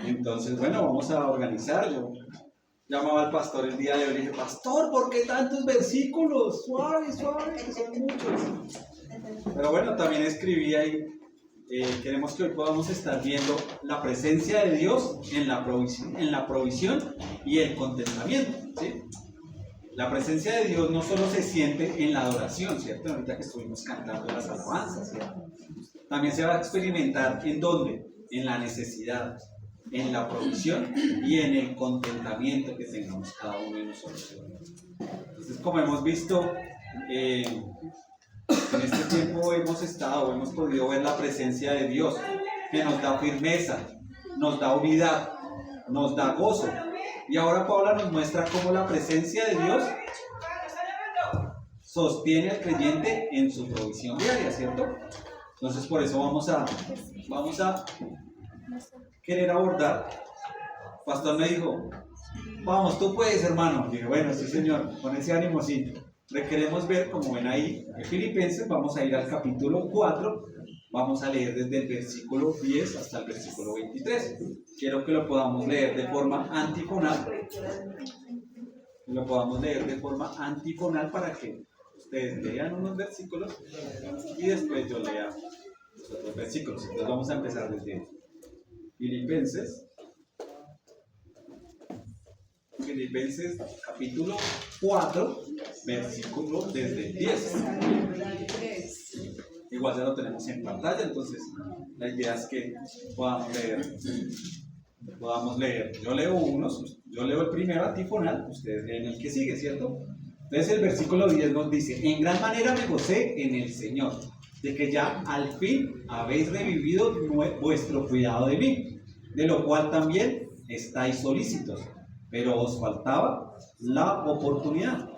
Entonces, bueno, vamos a organizar. Yo llamaba al pastor el día de hoy y le dije, pastor, ¿por qué tantos versículos? Suave, suave, que son muchos. Pero bueno, también escribí ahí, queremos que hoy podamos estar viendo la presencia de Dios en la provisión y el contentamiento, ¿sí? La presencia de Dios no solo se siente en la adoración, ¿cierto? Ahorita que estuvimos cantando las alabanzas, ¿cierto? También se va a experimentar ¿en dónde? En la necesidad, en la provisión y en el contentamiento que tengamos cada uno de nosotros. Entonces, como hemos visto, en este tiempo hemos podido ver la presencia de Dios, que nos da firmeza, nos da unidad, nos da gozo. Y ahora Paula nos muestra cómo la presencia de Dios sostiene al creyente en su provisión diaria, ¿cierto? Entonces por eso vamos a querer abordar. El pastor me dijo, vamos, tú puedes, hermano. Y dije, bueno, sí señor, con ese ánimo sí. Requeremos ver, como ven ahí, en Filipenses, vamos a ir al capítulo 4, vamos a leer desde el versículo 10 hasta el versículo 23. Quiero que lo podamos leer de forma antifonal. Para que ustedes lean unos versículos y después yo lea los otros versículos. Entonces vamos a empezar desde Filipenses capítulo 4, versículo desde el 10. Igual ya lo tenemos en pantalla, entonces la idea es que podamos leer. Yo leo el primero antifonal, ustedes leen el que sigue, ¿cierto? Entonces el versículo 10 nos dice, en gran manera me gocé en el Señor, de que ya al fin habéis revivido vuestro cuidado de mí, de lo cual también estáis solícitos, pero os faltaba la oportunidad.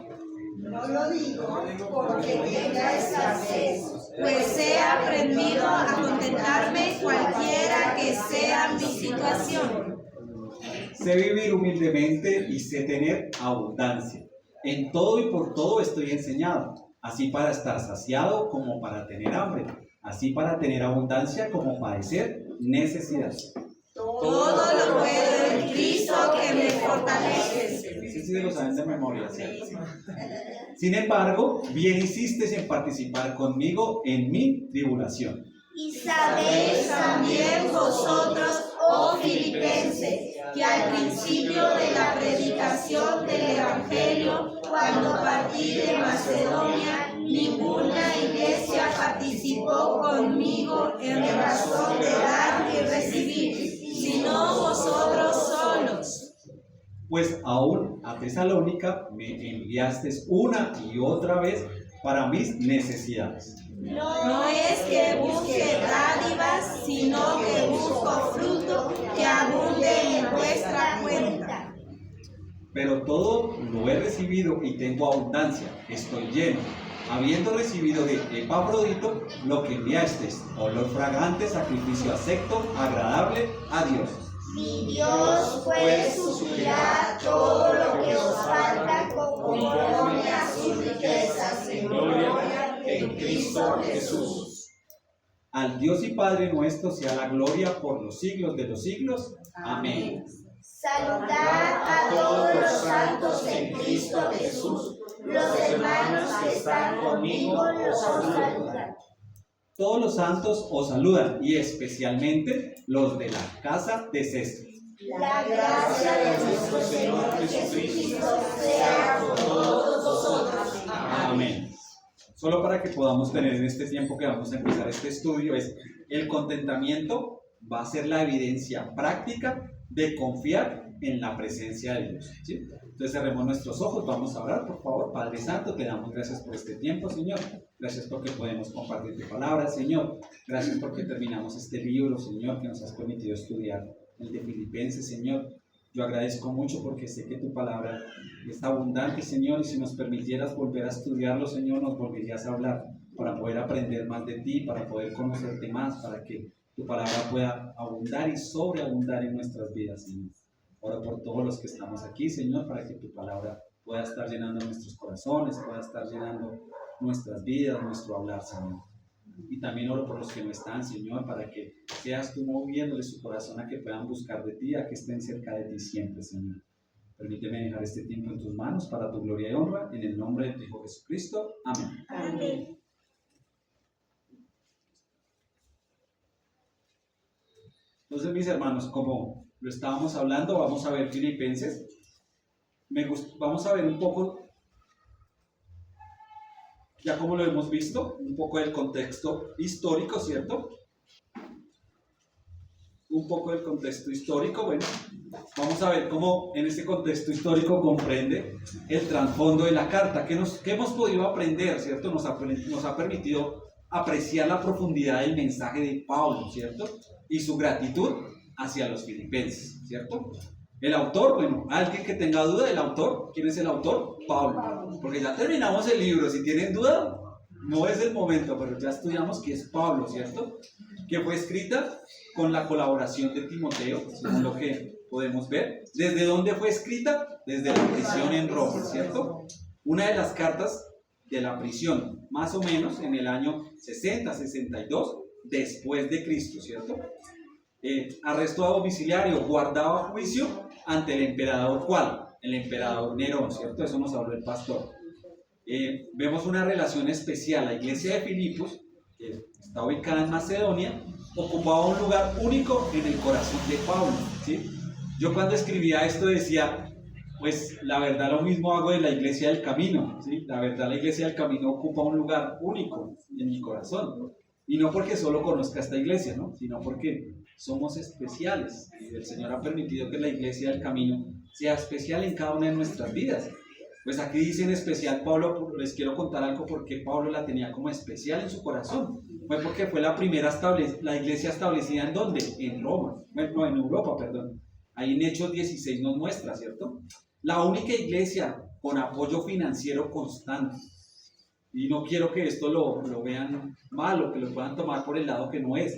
No lo digo porque tenga escasez, pues he aprendido a contentarme cualquiera que sea mi situación. Sé vivir humildemente y sé tener abundancia. En todo y por todo estoy enseñado, así para estar saciado como para tener hambre, así para tener abundancia como padecer necesidad. Todo lo puedo en Cristo que me fortalece. Sí, lo saben de memoria, ¿cierto? Sin embargo, bien hiciste en participar conmigo en mi tribulación. Y sabéis también vosotros, oh Filipenses, que al principio de la predicación del Evangelio, cuando partí de Macedonia, ninguna iglesia participó conmigo en razón de dar y recibir, sino vosotros solos. Pues aún a Tesalónica me enviasteis una y otra vez para mis necesidades. No es que busque dádivas, sino que busco fruto que abunde en vuestra cuenta. Pero todo lo he recibido y tengo abundancia, estoy lleno, habiendo recibido de Epafrodito lo que enviasteis, olor fragante, sacrificio acepto, agradable a Dios. Mi Dios pues suplirá todo lo que os falta conforme a sus riquezas en gloria en Cristo Jesús. Al Dios y Padre nuestro sea la gloria por los siglos de los siglos. Amén. Saludad a todos los santos en Cristo Jesús. Los hermanos que están conmigo los saludan. Todos los santos os saludan y especialmente los de la casa de César. La gracia de nuestro Señor Jesucristo sea con todos vosotros. Amén. Solo para que podamos tener en este tiempo que vamos a empezar este estudio es el contentamiento va a ser la evidencia práctica de confiar en la presencia de Dios, ¿sí? Entonces cerremos nuestros ojos, vamos a orar, por favor. Padre Santo, te damos gracias por este tiempo, Señor. Gracias porque podemos compartir tu palabra, Señor. Gracias porque terminamos este libro, Señor, que nos has permitido estudiar, el de Filipenses, Señor. Yo agradezco mucho porque sé que tu palabra es abundante, Señor, y si nos permitieras volver a estudiarlo, Señor, nos volverías a hablar para poder aprender más de ti, para poder conocerte más, para que tu palabra pueda abundar y sobreabundar en nuestras vidas, Señor. Oro por todos los que estamos aquí, Señor, para que tu palabra pueda estar llenando nuestros corazones, pueda estar llenando nuestras vidas, nuestro hablar, Señor. Y también oro por los que no están, Señor, para que seas tú moviéndole su corazón a que puedan buscar de ti, a que estén cerca de ti siempre, Señor. Permíteme dejar este tiempo en tus manos para tu gloria y honra, en el nombre de tu Hijo Jesucristo. Amén. Amén. Entonces, mis hermanos, como lo estábamos hablando, vamos a ver Filipenses. Vamos a ver un poco, ya como lo hemos visto, un poco del contexto histórico, ¿cierto? Un poco del contexto histórico. Bueno, vamos a ver cómo en este contexto histórico comprende el trasfondo de la carta. ¿Qué hemos podido aprender, ¿cierto? Nos ha permitido apreciar la profundidad del mensaje de Pablo, ¿cierto? Y su gratitud hacia los filipenses, ¿cierto? El autor, bueno, alguien que tenga duda del autor, ¿quién es el autor? Pablo. Porque ya terminamos el libro, si tienen duda, no es el momento, pero ya estudiamos que es Pablo, ¿cierto? Que fue escrita con la colaboración de Timoteo, según lo que podemos ver. ¿Desde dónde fue escrita? Desde la prisión en Roma, ¿cierto? Una de las cartas de la prisión, más o menos en el año 60-62 después de Cristo, ¿cierto? Arresto domiciliario, guardaba juicio ante el emperador, ¿cuál? El emperador Nerón, ¿cierto? Eso nos habló el pastor. Vemos una relación especial. La iglesia de Filipos, que está ubicada en Macedonia, ocupaba un lugar único en el corazón de Pablo, ¿sí? Yo cuando escribía esto decía, pues la verdad lo mismo hago de la iglesia del camino, ¿sí? La verdad la iglesia del camino ocupa un lugar único en mi corazón, ¿no? Y no porque solo conozca esta iglesia, ¿no? Sino porque somos especiales y el Señor ha permitido que la iglesia del camino sea especial en cada una de nuestras vidas. Pues aquí dice en especial Pablo, les quiero contar algo porque Pablo la tenía como especial en su corazón. Fue porque fue la primera la iglesia establecida ¿en dónde? En Roma, bueno, en Europa, perdón. Ahí en Hechos 16 nos muestra, ¿cierto? La única iglesia con apoyo financiero constante. Y no quiero que esto lo vean mal o que lo puedan tomar por el lado que no es,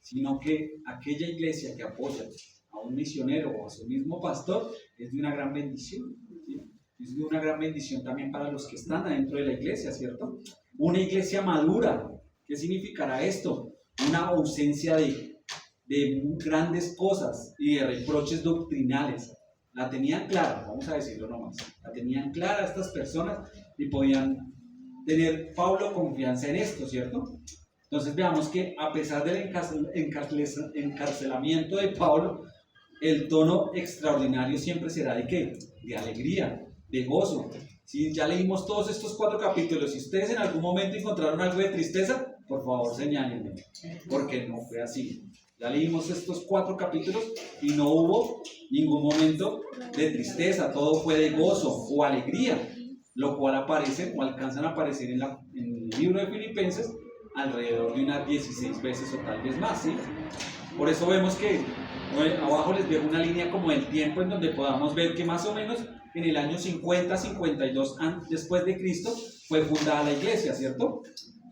sino que aquella iglesia que apoya a un misionero o a su mismo pastor es de una gran bendición, ¿sí? Es de una gran bendición también para los que están adentro de la iglesia, ¿cierto? Una iglesia madura, ¿qué significará esto? Una ausencia de grandes cosas y de reproches doctrinales. La tenían clara, vamos a decirlo nomás, la tenían clara estas personas y podían tener Pablo confianza en esto, ¿cierto? Entonces veamos que a pesar del encarcelamiento de Pablo, el tono extraordinario siempre será ¿de qué? De alegría, de gozo. Si ya leímos todos estos 4 capítulos, si ustedes en algún momento encontraron algo de tristeza, por favor señálenme, porque no fue así. Ya leímos estos 4 capítulos y no hubo ningún momento de tristeza, todo fue de gozo o alegría, lo cual aparece o alcanzan a aparecer en el libro de Filipenses alrededor de unas 16 veces o tal vez más, ¿sí? Por eso vemos que abajo les dejo una línea como el tiempo en donde podamos ver que más o menos en el año 50-52 después de Cristo fue fundada la iglesia, ¿cierto?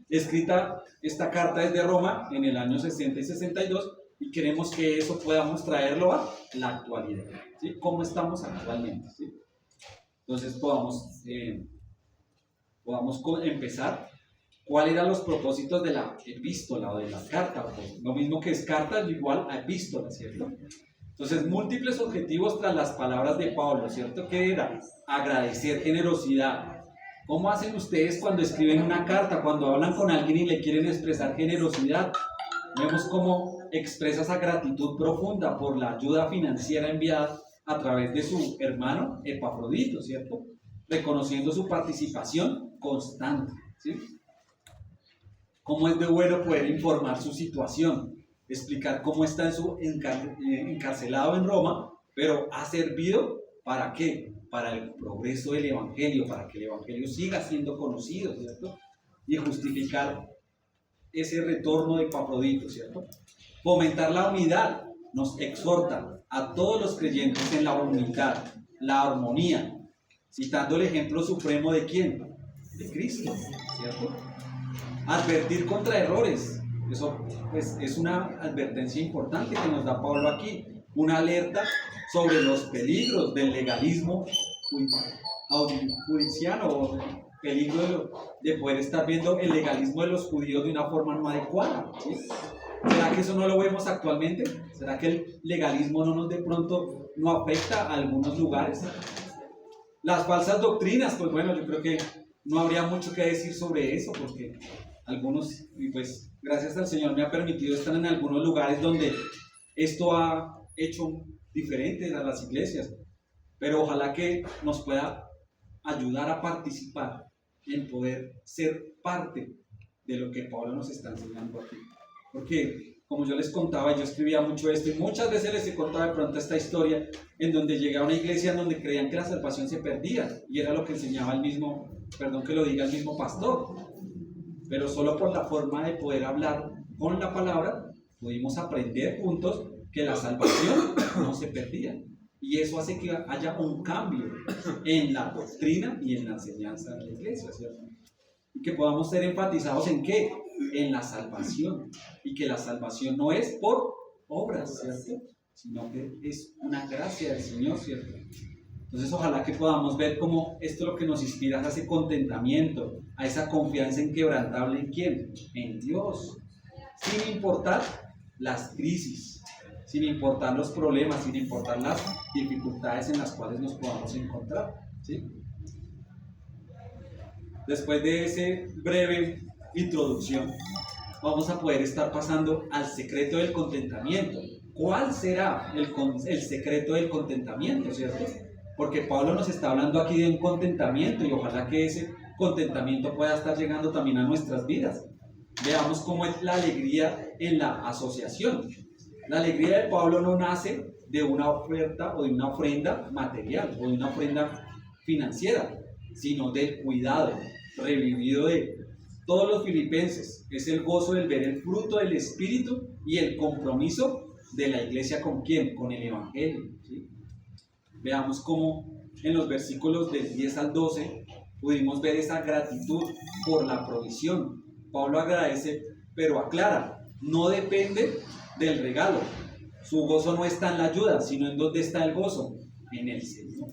Escrita esta carta desde Roma en el año 60 y 62 y queremos que eso podamos traerlo a la actualidad, ¿sí? ¿Cómo estamos actualmente? ¿Sí? Entonces podamos empezar. ¿Cuáles eran los propósitos de la epístola o de la carta? Pues lo mismo que es carta, igual a epístola, ¿cierto? Entonces, múltiples objetivos tras las palabras de Pablo, ¿cierto? ¿Qué era? Agradecer, generosidad. ¿Cómo hacen ustedes cuando escriben una carta, cuando hablan con alguien y le quieren expresar generosidad? Vemos cómo expresa esa gratitud profunda por la ayuda financiera enviada a través de su hermano Epafrodito, ¿cierto? Reconociendo su participación constante, ¿sí? Cómo es de bueno poder informar su situación, explicar cómo está encarcelado en Roma, pero ha servido ¿para qué? Para el progreso del Evangelio, para que el Evangelio siga siendo conocido, ¿cierto? Y justificar ese retorno de Epafrodito, ¿cierto? Fomentar la unidad, nos exhorta a todos los creyentes en la unidad, la armonía, citando el ejemplo supremo de ¿quién? De Cristo, ¿cierto? Advertir contra errores, eso pues, es una advertencia importante que nos da Pablo aquí, una alerta sobre los peligros del legalismo judiciano, peligro de poder estar viendo el legalismo de los judíos de una forma no adecuada, ¿sí? ¿Será que eso no lo vemos actualmente? ¿Será que el legalismo no nos de pronto no afecta a algunos lugares? Las falsas doctrinas, pues bueno, yo creo que no habría mucho que decir sobre eso, porque algunos, y pues gracias al Señor me ha permitido estar en algunos lugares donde esto ha hecho diferentes a las iglesias, pero ojalá que nos pueda ayudar a participar en poder ser parte de lo que Pablo nos está enseñando aquí. Porque, como yo les contaba, yo escribía mucho esto y muchas veces les he contado de pronto esta historia en donde llegué a una iglesia en donde creían que la salvación se perdía y era lo que enseñaba el mismo, perdón que lo diga, el mismo pastor. Pero solo por la forma de poder hablar con la palabra pudimos aprender juntos que la salvación no se perdía. Y eso hace que haya un cambio en la doctrina y en la enseñanza de la iglesia, ¿cierto? Y que podamos ser enfatizados en ¿qué? En la salvación. Y que la salvación no es por obras, ¿cierto? Sino que es una gracia del Señor, ¿cierto? Entonces ojalá que podamos ver cómo esto lo que nos inspira es a ese contentamiento, a esa confianza inquebrantable ¿en quién? En Dios. Sin importar las crisis, sin importar los problemas, sin importar las dificultades en las cuales nos podamos encontrar, ¿sí? Después de esa breve introducción, vamos a poder estar pasando al secreto del contentamiento. ¿Cuál será el secreto del contentamiento, cierto? Porque Pablo nos está hablando aquí de un contentamiento y ojalá que ese contentamiento pueda estar llegando también a nuestras vidas. Veamos cómo es la alegría en la asociación. La alegría de Pablo no nace de una oferta o de una ofrenda material o de una ofrenda financiera, sino del cuidado revivido de todos los filipenses. Es el gozo del ver el fruto del Espíritu y el compromiso de la iglesia ¿con quién? Con el Evangelio, ¿sí? Veamos cómo en los versículos del 10 al 12 pudimos ver esa gratitud por la provisión. Pablo agradece, pero aclara, no depende del regalo. Su gozo no está en la ayuda, sino en dónde está el gozo, en el Señor.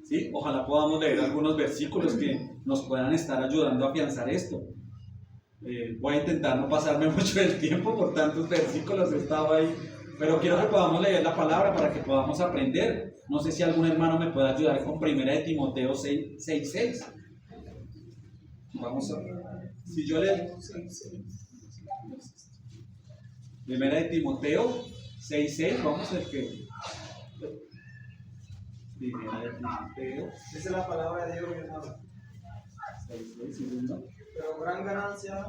¿Sí? Ojalá podamos leer algunos versículos que nos puedan estar ayudando a afianzar esto. Voy a intentar no pasarme mucho del tiempo por tantos versículos, he estado ahí, pero quiero que podamos leer la palabra para que podamos aprender. No sé si algún hermano me puede ayudar con 1 de Timoteo 6:6. Vamos a ver. Si yo leo 1 de Timoteo 6:6, vamos a ver qué. 1 de Timoteo. Dice la palabra de Dios, mi hermano. 6:6, segundo. Pero gran ganancia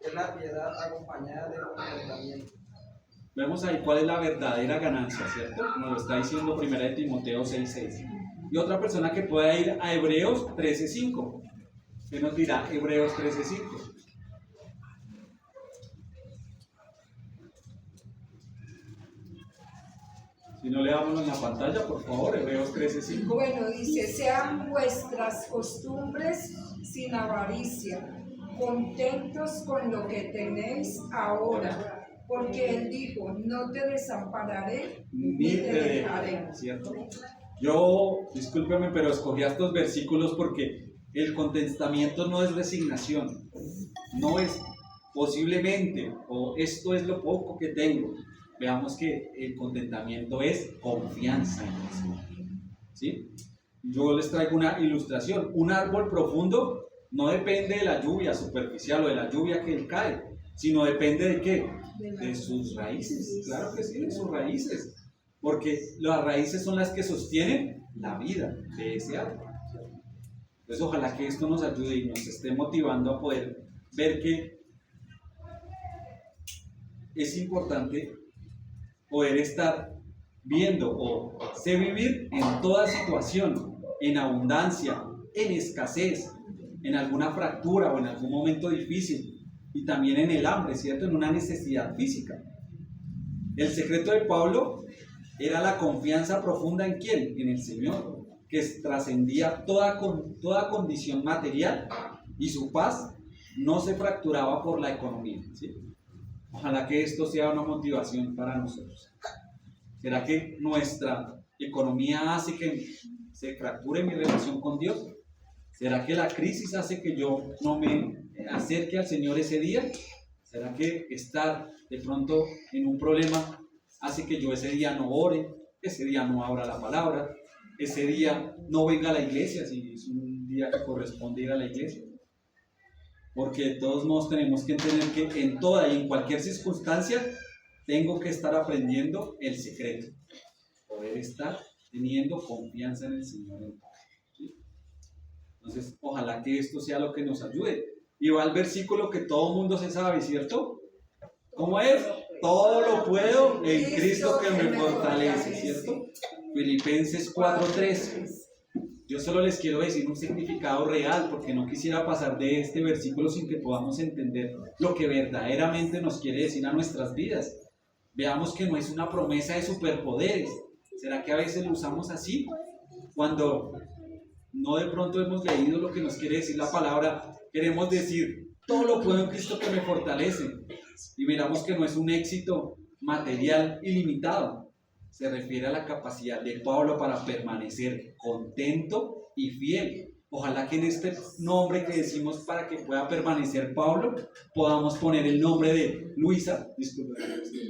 es la piedad acompañada de contentamiento. Vemos ahí cuál es la verdadera ganancia, ¿cierto? Nos lo está diciendo 1 de Timoteo 6:6. Y otra persona que pueda ir a Hebreos 13:5. ¿Qué nos dirá Hebreos 13:5? Si no, leámoslo en la pantalla, por favor, Hebreos 13:5. Bueno, dice, sean vuestras costumbres sin avaricia, contentos con lo que tenéis ahora, porque Él dijo, no te desampararé Ni te dejaré, ¿cierto? Yo, discúlpeme, pero escogí estos versículos porque el contentamiento no es resignación, no es posiblemente, o esto es lo poco que tengo. Veamos que el contentamiento es confianza en el Señor, ¿sí? Yo les traigo una ilustración. Un árbol profundo no depende de la lluvia superficial o de la lluvia que cae, sino depende de ¿qué? De sus raíces. Claro que sí, de sus raíces. Porque las raíces son las que sostienen la vida de ese árbol. Entonces ojalá que esto nos ayude y nos esté motivando a poder ver que es importante poder estar viendo o sé vivir en toda situación, en abundancia, en escasez, en alguna fractura o en algún momento difícil y también en el hambre, ¿cierto? En una necesidad física. El secreto de Pablo era la confianza profunda ¿en quién? En el Señor, que trascendía toda condición material y su paz no se fracturaba por la economía, ¿sí? Ojalá que esto sea una motivación para nosotros. ¿Será que nuestra economía hace que se fracture mi relación con Dios? ¿Será que la crisis hace que yo no me acerque al Señor ese día? ¿Será que estar de pronto en un problema hace que yo ese día no ore, ese día no abra la palabra, ese día no venga a la iglesia si es un día que corresponde ir a la iglesia? Porque de todos modos tenemos que entender que en toda y en cualquier circunstancia tengo que estar aprendiendo el secreto, poder estar teniendo confianza en el Señor. ¿Sí? Entonces, ojalá que esto sea lo que nos ayude. Y va al versículo que todo mundo se sabe, ¿cierto? ¿Cómo es? Todo lo puedo en Cristo que me fortalece, ¿cierto? Filipenses 4:13. Yo solo les quiero decir un significado real, porque no quisiera pasar de este versículo sin que podamos entender lo que verdaderamente nos quiere decir a nuestras vidas. Veamos que no es una promesa de superpoderes. ¿Será que a veces lo usamos así? Cuando no de pronto hemos leído lo que nos quiere decir la palabra, queremos decir, todo lo puedo en Cristo que me fortalece. Y miramos que no es un éxito material ilimitado. Se refiere a la capacidad de Pablo para permanecer contento y fiel. Ojalá que en este nombre que decimos para que pueda permanecer Pablo, podamos poner el nombre de Luisa. Disculpe,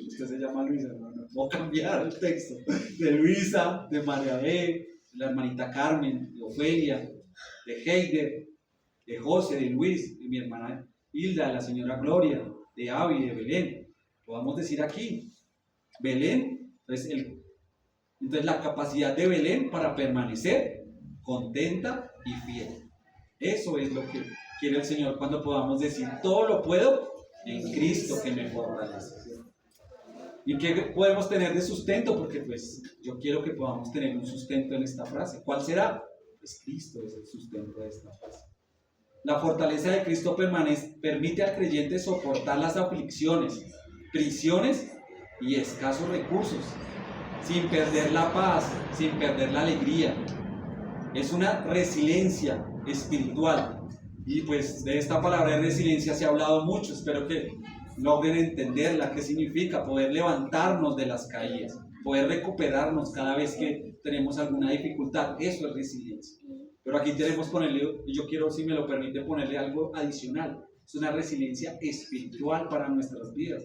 usted se llama Luisa, no puedo cambiar el texto. De Luisa, de María B, de la hermanita Carmen, de Ofelia, de Heider, de José, de Luis, de mi hermana Hilda, de la señora Gloria, de Avi, de Belén. Podamos decir aquí, Belén, entonces la capacidad de Belén para permanecer contenta y fiel. Eso es lo que quiere el Señor cuando podamos decir, todo lo puedo en Cristo que me fortalece. ¿Y qué podemos tener de sustento? Porque pues yo quiero que podamos tener un sustento en esta frase. ¿Cuál será? Pues Cristo es el sustento de esta frase. La fortaleza de Cristo permite al creyente soportar las aflicciones, prisiones y escasos recursos, sin perder la paz, sin perder la alegría. Es una resiliencia espiritual. Y pues de esta palabra de resiliencia se ha hablado mucho. Espero que logren entenderla, qué significa poder levantarnos de las caídas, poder recuperarnos cada vez que tenemos alguna dificultad. Eso es resiliencia. Pero aquí queremos ponerle, y yo quiero, si me lo permite, ponerle algo adicional. Es una resiliencia espiritual para nuestras vidas,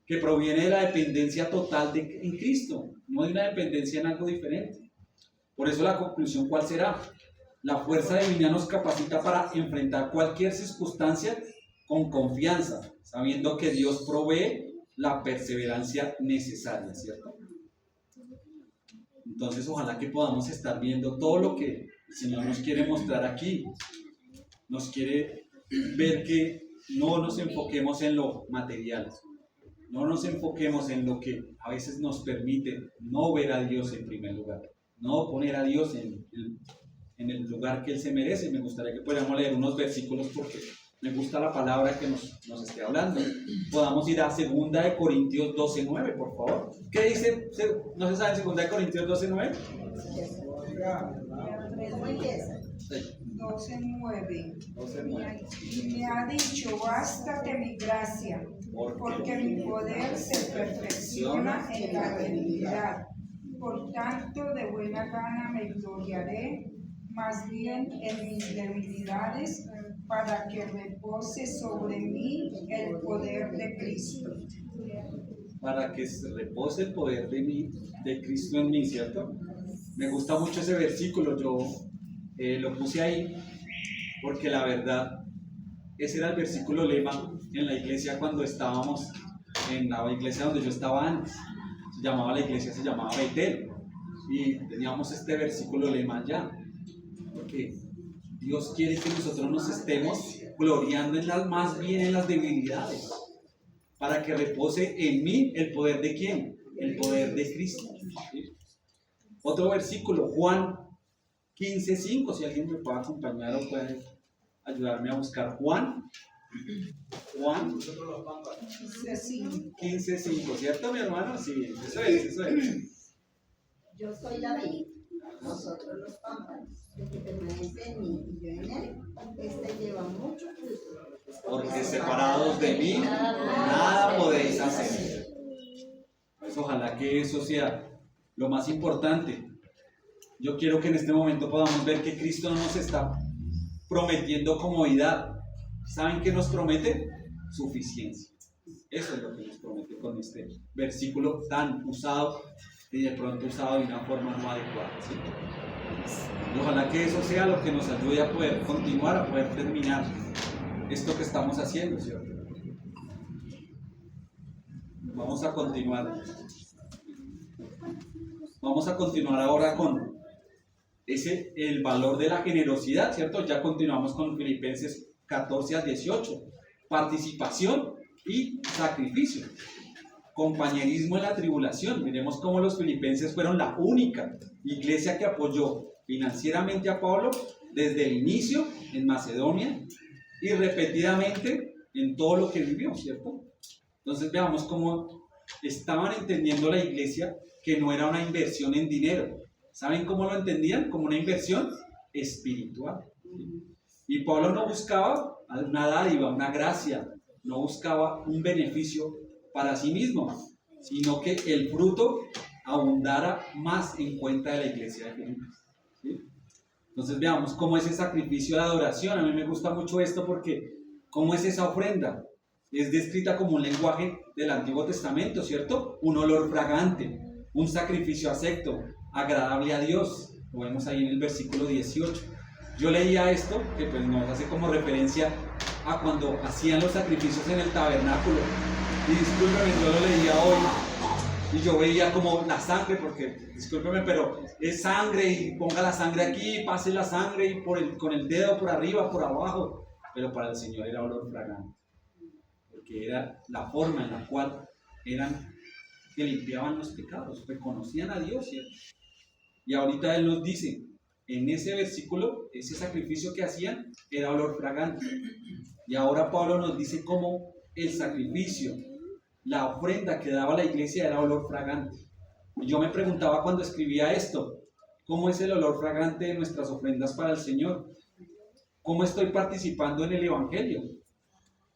que proviene de la dependencia total en Cristo, no de una dependencia en algo diferente. Por eso la conclusión, ¿cuál será? La fuerza divina nos capacita para enfrentar cualquier circunstancia con confianza, sabiendo que Dios provee la perseverancia necesaria, ¿cierto? Entonces, ojalá que podamos estar viendo todo lo que el Señor nos quiere mostrar aquí. Nos quiere ver que no nos enfoquemos en lo material, no nos enfoquemos en lo que a veces nos permite no ver a Dios en primer lugar, no poner a Dios en el lugar que Él se merece. Me gustaría que pudiéramos leer unos versículos porque me gusta la palabra que nos esté hablando. Podamos ir a 2 Corintios 12:9, por favor. ¿Qué dice? ¿No se sabe en 2 Corintios 12:9? 12:9. Y me ha dicho, bástate mi gracia, porque mi poder se perfecciona en la debilidad. Por tanto, de buena gana me gloriaré, más bien en mis debilidades, para que repose sobre mí el poder de Cristo. Para que repose el poder de Cristo en mí, ¿cierto? Me gusta mucho ese versículo. Yo lo puse ahí porque la verdad, ese era el versículo lema en la iglesia cuando estábamos en la iglesia donde yo estaba antes. La iglesia se llamaba Betel, y teníamos este versículo lema allá, porque Dios quiere que nosotros nos estemos gloriando más bien en las debilidades, para que repose en mí el poder de ¿quién? El poder de Cristo. ¿Sí? Otro versículo, Juan 15:5, si alguien me puede acompañar o puede ayudarme a buscar Juan 15:5, ¿cierto, mi hermano? Sí, eso es. Yo soy la vid, nosotros los pámpanos. El que permanece en mí y yo en él, este lleva mucho fruto. Porque separados de mí, nada podéis hacer. Pues ojalá que eso sea lo más importante. Yo quiero que en este momento podamos ver que Cristo no nos está prometiendo comodidad. ¿Saben qué nos promete? Suficiencia. Eso es lo que nos promete con este versículo tan usado y de pronto usado de una forma no adecuada, ¿sí? Y ojalá que eso sea lo que nos ayude a poder continuar, a poder terminar esto que estamos haciendo, ¿cierto? Vamos a continuar. Vamos a continuar ahora con el valor de la generosidad, ¿cierto? Ya continuamos con Filipenses 14 a 18. Participación y sacrificio. Compañerismo en la tribulación. Miremos cómo los filipenses fueron la única iglesia que apoyó financieramente a Pablo desde el inicio en Macedonia y repetidamente en todo lo que vivió, ¿cierto? Entonces veamos cómo estaban entendiendo la iglesia que no era una inversión en dinero. ¿Saben cómo lo entendían? Como una inversión espiritual. Y Pablo no buscaba una dádiva, una gracia, no buscaba un beneficio para sí mismo, sino que el fruto abundara más en cuenta de la iglesia de Filipos, ¿sí? Entonces veamos cómo es ese sacrificio de adoración. A mí me gusta mucho esto porque cómo es esa ofrenda. Es descrita como un lenguaje del Antiguo Testamento, ¿cierto? Un olor fragante, un sacrificio acepto, agradable a Dios. Lo vemos ahí en el versículo 18. Yo leía esto, que pues nos hace como referencia a cuando hacían los sacrificios en el tabernáculo. Y discúlpeme, yo lo leía hoy y yo veía como la sangre, porque, discúlpeme, pero es sangre y ponga la sangre aquí, pase la sangre y con el dedo por arriba, por abajo. Pero para el Señor era olor fragante, porque era la forma en la cual que limpiaban los pecados, reconocían a Dios, ¿cierto? Y ahorita Él nos dice, en ese versículo, ese sacrificio que hacían era olor fragante. Y ahora Pablo nos dice cómo el sacrificio, la ofrenda que daba la iglesia era olor fragante. Y yo me preguntaba cuando escribía esto, ¿cómo es el olor fragante de nuestras ofrendas para el Señor? ¿Cómo estoy participando en el Evangelio?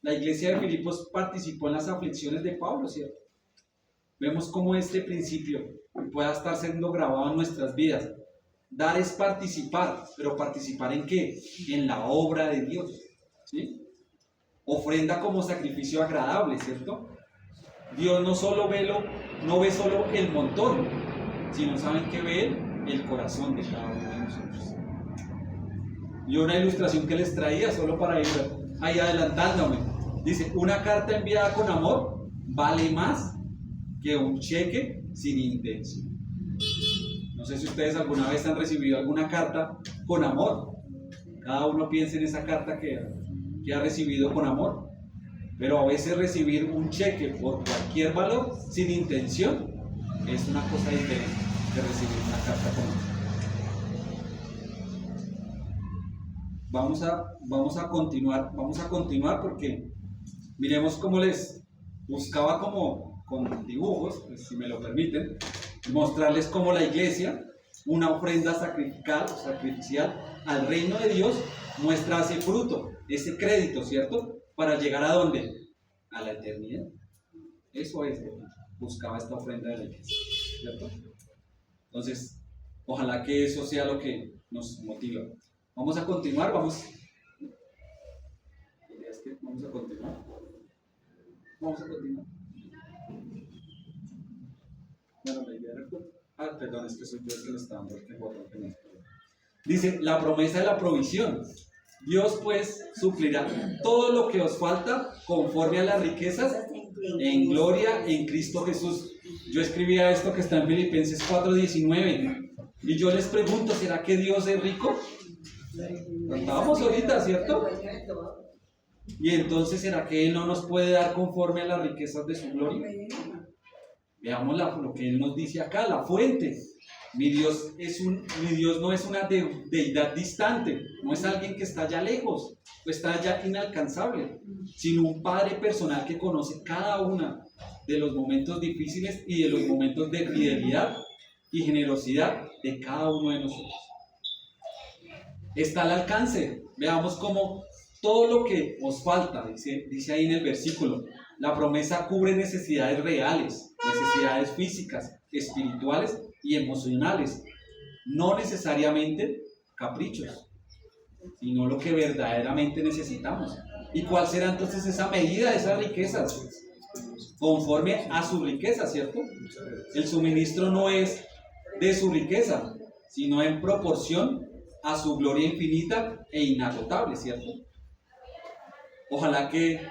La iglesia de Filipos participó en las aflicciones de Pablo, ¿cierto? Vemos cómo este principio pueda estar siendo grabado en nuestras vidas. Dar es participar, pero ¿participar en qué? En la obra de Dios, ¿sí? Ofrenda como sacrificio agradable, ¿cierto? Dios no ve solo el montón, sino ¿saben qué ve? El corazón de cada uno de nosotros. Y una ilustración que les traía, solo para ir ahí adelantándome, dice, una carta enviada con amor vale más que un cheque sin intención. No sé si ustedes alguna vez han recibido alguna carta con amor. Cada uno piensa en esa carta que ha recibido con amor. Pero a veces recibir un cheque por cualquier valor sin intención es una cosa diferente de recibir una carta con amor. Vamos a continuar porque miremos cómo les buscaba como con dibujos, pues, si me lo permiten, mostrarles cómo la iglesia, una ofrenda sacrificial al reino de Dios, muestra ese fruto, ese crédito, ¿cierto? Para llegar ¿a dónde? A la eternidad. Eso es lo que buscaba esta ofrenda de la iglesia, ¿cierto? Entonces, ojalá que eso sea lo que nos motiva. Vamos a continuar, vamos a continuar. Bueno, la idea era... perdón, es que soy yo el que le está dando el botón que no es. Dice, la promesa de la provisión. Dios pues suplirá todo lo que os falta conforme a las riquezas en gloria en Cristo Jesús. Yo escribía esto que está en Filipenses 4:19 y yo les pregunto, ¿será que Dios es rico? Contábamos ahorita, ¿cierto? Y entonces, ¿será que Él no nos puede dar conforme a las riquezas de su gloria? Veamos lo que Él nos dice acá, la fuente. Mi Dios no es una deidad distante, no es alguien que está allá lejos, o está allá inalcanzable, sino un Padre personal que conoce cada uno de los momentos difíciles y de los momentos de fidelidad y generosidad de cada uno de nosotros. Está al alcance. Veamos cómo todo lo que os falta, dice ahí en el versículo, la promesa cubre necesidades reales, necesidades físicas, espirituales y emocionales, no necesariamente caprichos. sino lo que verdaderamente necesitamos. ¿Y cuál será entonces esa medida de esas riquezas? Conforme a su riqueza, ¿cierto? El suministro no es de su riqueza, sino en proporción a su gloria infinita e inagotable, ¿cierto? Ojalá que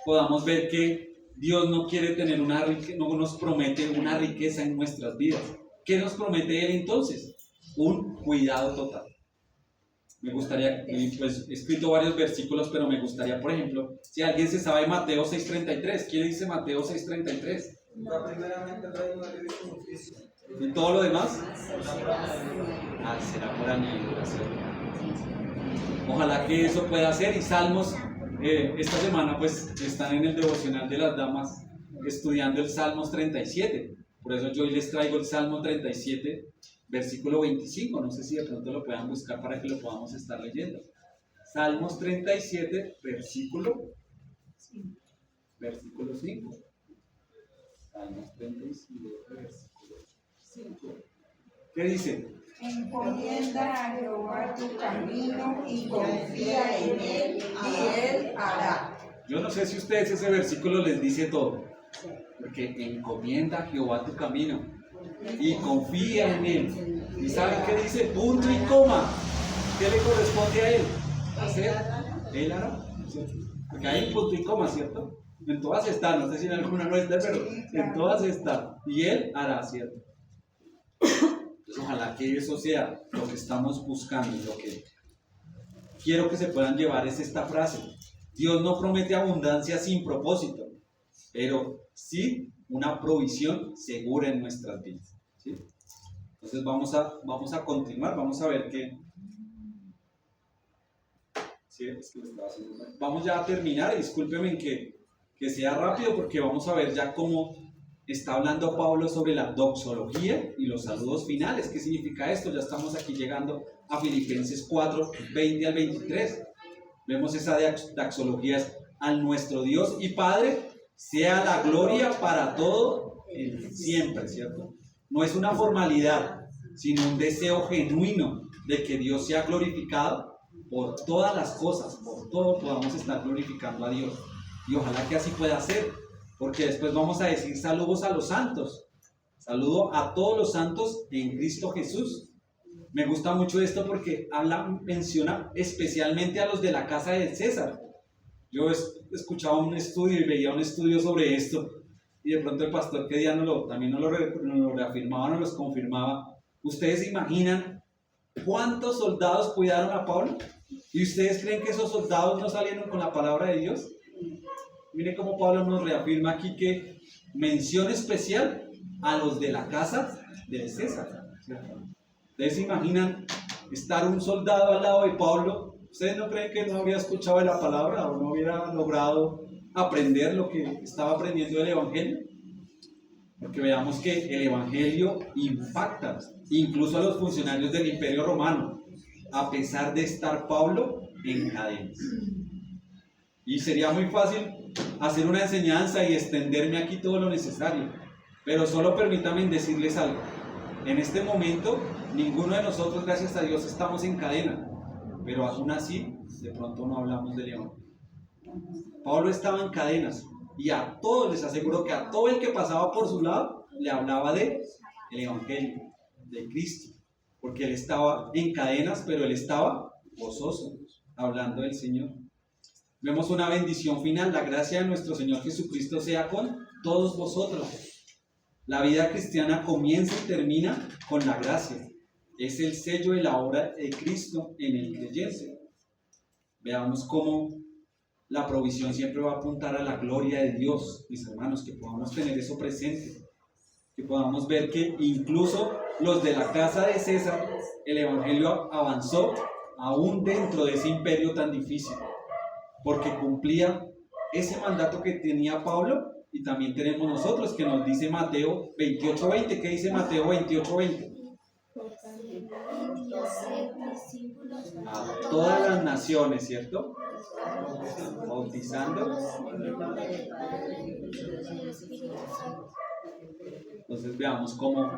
podamos ver que Dios no quiere tener no nos promete una riqueza en nuestras vidas. ¿Qué nos promete Él entonces? Un cuidado total. Me gustaría, pues he escrito varios versículos, pero me gustaría, por ejemplo, si alguien se sabe Mateo 6:33, ¿quién dice Mateo 6:33? Va primeramente el reino de Dios y su justicia. ¿Y todo lo demás? Será por añadidura, ¿cierto? Ojalá que eso pueda ser. Y Salmos, esta semana pues están en el devocional de las damas estudiando el Salmos 37. Por eso yo hoy les traigo el Salmo 37, versículo 25. No sé si de pronto lo puedan buscar para que lo podamos estar leyendo. Salmos 37, versículo 5. Salmos 37, versículo 5. ¿Qué dice? Encomienda a Jehová tu camino y confía en Él, y Él hará. Yo no sé si ustedes ese versículo les dice todo, porque encomienda a Jehová tu camino y confía en Él. ¿Y saben qué dice? Punto y coma. ¿Qué le corresponde a Él? Hacer. Él hará. ¿Cierto? Porque hay un punto y coma, ¿cierto? En todas está, no sé si en alguna no está, pero en todas está. Y Él hará, ¿cierto? Entonces, ojalá que eso sea lo que estamos buscando, lo que quiero que se puedan llevar es esta frase. Dios no promete abundancia sin propósito, pero sí una provisión segura en nuestras vidas, ¿sí? Entonces vamos a continuar, vamos a ver qué. Sí, es que lo estaba haciendo mal. Vamos ya a terminar, discúlpenme que sea rápido porque vamos a ver ya cómo está hablando Pablo sobre la doxología y los saludos finales. ¿Qué significa esto? Ya estamos aquí llegando a Filipenses 4, 20 al 23. Vemos esa doxología al nuestro Dios y Padre, sea la gloria para todo siempre, ¿cierto? No es una formalidad, sino un deseo genuino de que Dios sea glorificado por todas las cosas, por todo podamos estar glorificando a Dios. Y ojalá que así pueda ser. Porque después vamos a decir saludos a los santos. Saludo a todos los santos en Cristo Jesús. Me gusta mucho esto porque menciona especialmente a los de la casa de César. Yo escuchaba un estudio y veía un estudio sobre esto. Y de pronto el pastor que día también nos lo reafirmaba, nos lo confirmaba. ¿Ustedes se imaginan cuántos soldados cuidaron a Pablo? ¿Y ustedes creen que esos soldados no salieron con la palabra de Dios? Mire cómo Pablo nos reafirma aquí que mención especial a los de la casa de César, ¿cierto? ¿Ustedes se imaginan estar un soldado al lado de Pablo? ¿Ustedes no creen que no había escuchado de la palabra o no hubiera logrado aprender lo que estaba aprendiendo del Evangelio? Porque veamos que el Evangelio impacta incluso a los funcionarios del Imperio Romano, a pesar de estar Pablo en cadenas. Y sería muy fácil hacer una enseñanza y extenderme aquí todo lo necesario, pero solo permítanme decirles algo. En este momento, ninguno de nosotros, gracias a Dios, estamos en cadena, pero aún así, de pronto no hablamos del Evangelio. Pablo estaba en cadenas y a todos, les aseguro que a todo el que pasaba por su lado, le hablaba del Evangelio, de Cristo, porque él estaba en cadenas, pero él estaba gozoso, hablando del Señor. Vemos una bendición final, la gracia de nuestro Señor Jesucristo sea con todos vosotros. La vida cristiana comienza y termina con la gracia. Es el sello de la obra de Cristo en el creyente. Veamos cómo la provisión siempre va a apuntar a la gloria de Dios, mis hermanos, que podamos tener eso presente. Que podamos ver que incluso los de la casa de César, el Evangelio avanzó aún dentro de ese imperio tan difícil, porque cumplía ese mandato que tenía Pablo y también tenemos nosotros, que nos dice Mateo 28:20. ¿Qué dice Mateo 28:20? A todas las naciones, ¿cierto? Bautizando. Entonces veamos cómo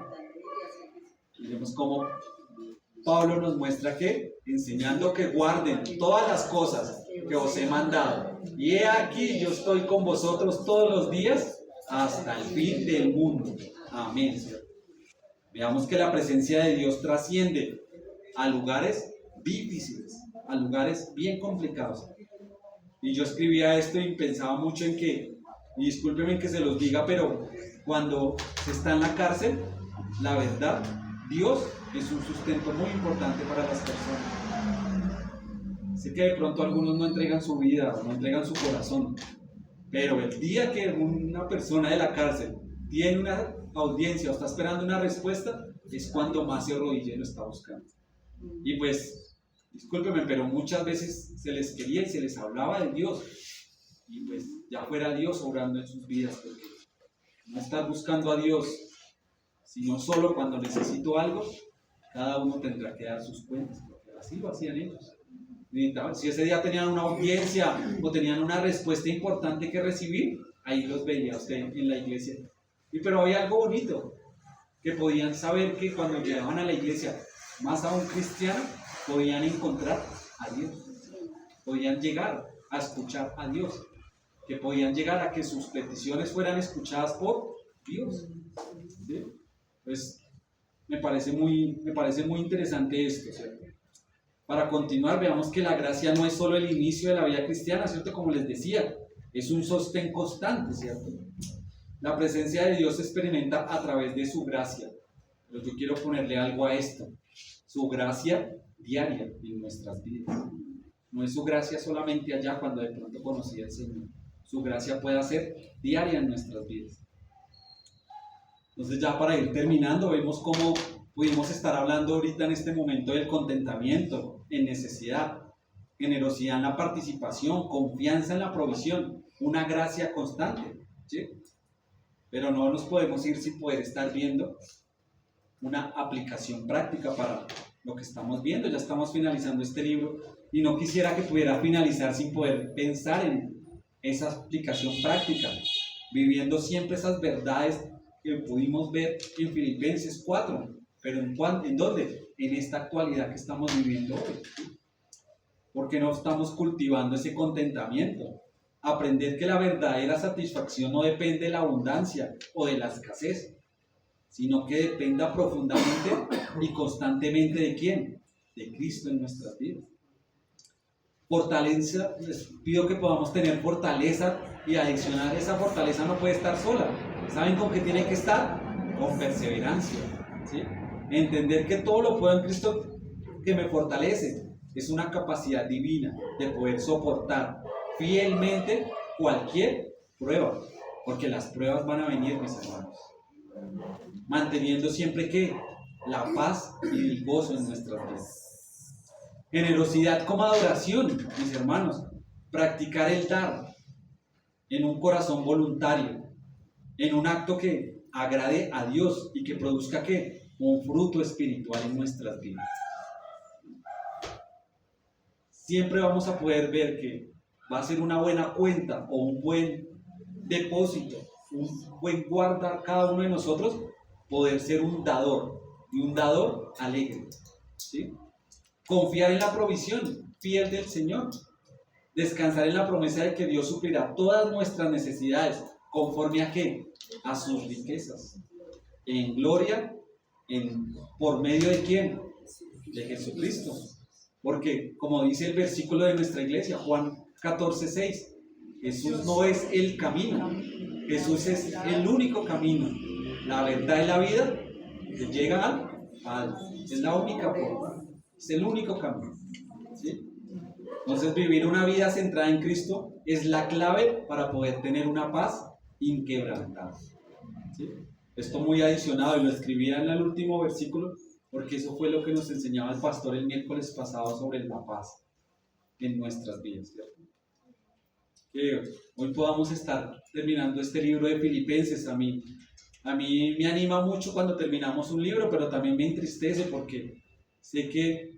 Pablo nos muestra que, enseñando que guarden todas las cosas que os he mandado. Y he aquí, yo estoy con vosotros todos los días hasta el fin del mundo. Amén. Veamos que la presencia de Dios trasciende a lugares difíciles, a lugares bien complicados. Y yo escribía esto y pensaba mucho en que, y discúlpenme que se los diga, pero cuando se está en la cárcel, la verdad, Dios es un sustento muy importante para las personas. Sé que de pronto algunos no entregan su vida, no entregan su corazón, pero el día que una persona de la cárcel tiene una audiencia o está esperando una respuesta, es cuando más se arrodilla y lo está buscando. Y pues, discúlpenme, pero muchas veces se les quería y se les hablaba de Dios, y pues ya fuera Dios obrando en sus vidas, porque no estar buscando a Dios, sino solo cuando necesito algo, cada uno tendrá que dar sus cuentas, porque así lo hacían ellos. Si ese día tenían una audiencia o tenían una respuesta importante que recibir, ahí los veía usted en la iglesia. Pero había algo bonito, que podían saber que cuando llegaban a la iglesia, más aún cristiana, podían encontrar a Dios, podían llegar a escuchar a Dios, que podían llegar a que sus peticiones fueran escuchadas por Dios. ¿Sí? Pues me parece muy interesante esto, ¿cierto? Para continuar, veamos que la gracia no es solo el inicio de la vida cristiana, ¿cierto? Como les decía, es un sostén constante, ¿cierto? La presencia de Dios se experimenta a través de su gracia. Pero yo quiero ponerle algo a esto. Su gracia diaria en nuestras vidas. No es su gracia solamente allá cuando de pronto conocí al Señor. Su gracia puede ser diaria en nuestras vidas. Entonces ya para ir terminando, vemos cómo pudimos estar hablando ahorita en este momento del contentamiento en necesidad, generosidad en la participación, confianza en la provisión, una gracia constante, ¿sí? Pero no nos podemos ir sin poder estar viendo una aplicación práctica para lo que estamos viendo. Ya estamos finalizando este libro y no quisiera que pudiera finalizar sin poder pensar en esa aplicación práctica, viviendo siempre esas verdades que pudimos ver en Filipenses 4, pero ¿en dónde? En esta actualidad que estamos viviendo hoy. Porque no estamos cultivando ese contentamiento. Aprender que la verdadera satisfacción no depende de la abundancia o de la escasez, sino que dependa profundamente y constantemente ¿de quién? De Cristo en nuestras vidas. Fortaleza, les pido que podamos tener fortaleza y adicionar esa fortaleza no puede estar sola. ¿Saben con qué tiene que estar? Con perseverancia, ¿sí? Entender que todo lo puedo en Cristo que me fortalece. Es una capacidad divina de poder soportar fielmente cualquier prueba, porque las pruebas van a venir, mis hermanos. Manteniendo siempre que la paz y el gozo en nuestras vidas. Generosidad como adoración, mis hermanos. Practicar el dar en un corazón voluntario, en un acto que agrade a Dios y que produzca ¿qué? Un fruto espiritual en nuestras vidas. Siempre vamos a poder ver que va a ser una buena cuenta o un buen depósito, un buen guardar cada uno de nosotros, poder ser un dador y un dador alegre, ¿sí? Confiar en la provisión fiel del Señor, descansar en la promesa de que Dios suplirá todas nuestras necesidades, conforme a ¿qué? A sus riquezas, en gloria, ¿por medio de quién? De Jesucristo. Porque, como dice el versículo de nuestra iglesia, Juan 14:6, Jesús no es el camino, Jesús es el único camino, la verdad y la vida que llega al Padre. Es la única forma, es el único camino, ¿sí? Entonces, vivir una vida centrada en Cristo es la clave para poder tener una paz inquebrantable, ¿sí? Esto muy adicionado, y lo escribía en el último versículo, porque eso fue lo que nos enseñaba el pastor el miércoles pasado sobre la paz en nuestras vidas, ¿cierto? Que hoy podamos estar terminando este libro de Filipenses. A mí me anima mucho cuando terminamos un libro, pero también me entristece porque sé que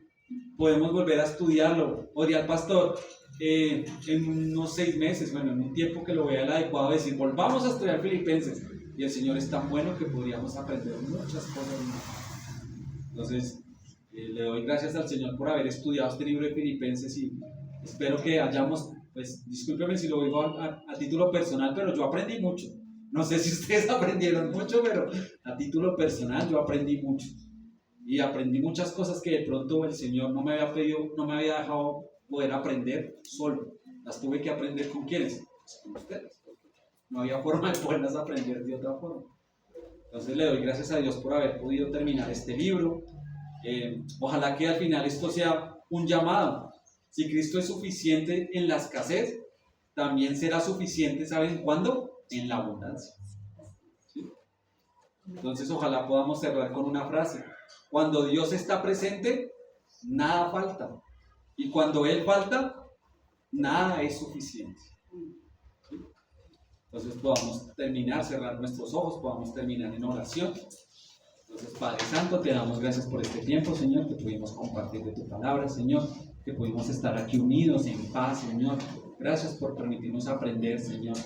podemos volver a estudiarlo. Podría el pastor en unos 6 meses, bueno, en un tiempo que lo vea el adecuado, decir, volvamos a estudiar Filipenses. Y el Señor es tan bueno que podríamos aprender muchas cosas más. Entonces, Le doy gracias al Señor por haber estudiado este libro de Filipenses y espero que hayamos, pues discúlpeme si lo digo a título personal, pero yo aprendí mucho. No sé si ustedes aprendieron mucho, pero a título personal yo aprendí mucho. Y aprendí muchas cosas que de pronto el Señor no me había pedido, no me había dejado poder aprender solo. Las tuve que aprender con quienes, pues con ustedes. No había forma de poderlas aprender de otra forma. Entonces le doy gracias a Dios por haber podido terminar este libro. Ojalá que al final esto sea un llamado. Si Cristo es suficiente en la escasez, también será suficiente, ¿saben cuándo? En la abundancia. ¿Sí? Entonces ojalá podamos cerrar con una frase. Cuando Dios está presente, nada falta. Y cuando Él falta, nada es suficiente. ¿Sí? Entonces podamos terminar, cerrar nuestros ojos, podamos terminar en oración. Entonces, Padre Santo, te damos gracias por este tiempo, Señor, que pudimos compartir de tu palabra, Señor, que pudimos estar aquí unidos en paz, Señor. Gracias por permitirnos aprender, Señor,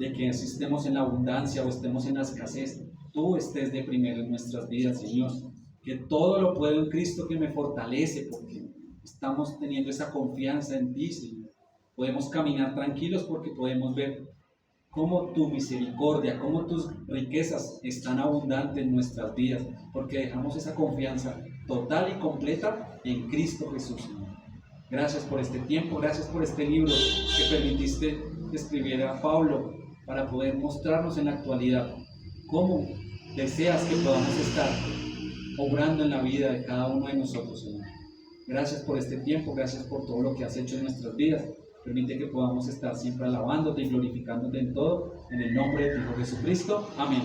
de que si estemos en la abundancia o estemos en la escasez, tú estés de primero en nuestras vidas, Señor. Que todo lo puedo en Cristo que me fortalece, porque estamos teniendo esa confianza en ti, Señor. Podemos caminar tranquilos porque podemos ver cómo tu misericordia, cómo tus riquezas están abundantes en nuestras vidas, porque dejamos esa confianza total y completa en Cristo Jesús, Señor. Gracias por este tiempo, gracias por este libro que permitiste que escribiera Pablo para poder mostrarnos en la actualidad cómo deseas que podamos estar obrando en la vida de cada uno de nosotros, Señor. Gracias por este tiempo, gracias por todo lo que has hecho en nuestras vidas. Permite que podamos estar siempre alabándote y glorificándote en todo, en el nombre de tu Hijo Jesucristo. Amén.